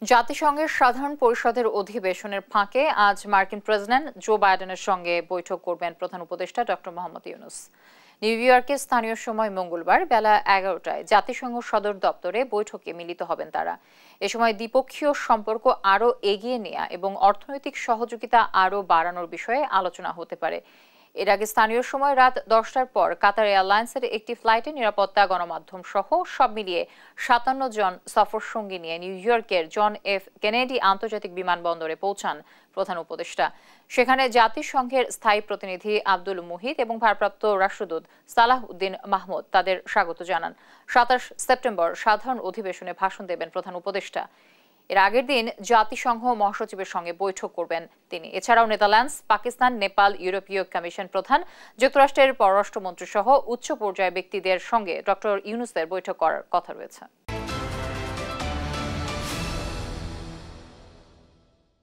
জাতিসংঘের সাধারণ পরিষদের অধিবেশনের ফাঁকে আজ মার্কিন প্রেসিডেন্ট জো বাইডেনের সঙ্গে বৈঠক করবেন প্রধান উপদেষ্টা ডক্টর মোহাম্মদ ইউনূস। নিউ ইয়র্কে স্থানীয় সময় মঙ্গলবার বেলা 11টায় জাতিসংঘ সদর দপ্তরে বৈঠকে মিলিত হবেন তারা। এ সময় দ্বিপক্ষীয় সম্পর্ক আরও এগিয়ে নেওয়া এবং অর্থনৈতিক সহযোগিতা আরও বাড়ানোর বিষয়ে আলোচনা হতে পারে। এর আগে স্থানীয় সময় রাত 10টার পর কাতার এয়ারলাইন্সের একটি ফ্লাইটে নিরাপত্তা, গণমাধ্যম সহ সব মিলিয়ে 57 জন সফর সঙ্গী নিয়ে নিউ ইয়র্কের জন এফ কেনেডি আন্তর্জাতিক বিমানবন্দরে পৌঁছান প্রধান উপদেষ্টা। সেখানে জাতিসংঘের স্থায়ী প্রতিনিধি আব্দুল মুহিত এবং ভারপ্রাপ্ত রাষ্ট্রদূত সালাহ উদ্দিন মাহমুদ তাদের স্বাগত জানান। 27 সেপ্টেম্বর সাধারণ অধিবেশনে ভাষণ দেবেন প্রধান উপদেষ্টা। এর আগের দিন জাতিসংঘ মহাসচিবের সঙ্গে বৈঠক করবেন তিনি। এছাড়াও নেদারল্যান্ডস, পাকিস্তান, নেপাল, ইউরোপীয় কমিশন প্রধান, যুক্তরাষ্ট্রের পররাষ্ট্রমন্ত্রী সহ উচ্চ পর্যায়ের ব্যক্তিদের সঙ্গে ডক্টর ইউনূসের বৈঠক করার কথা রয়েছে।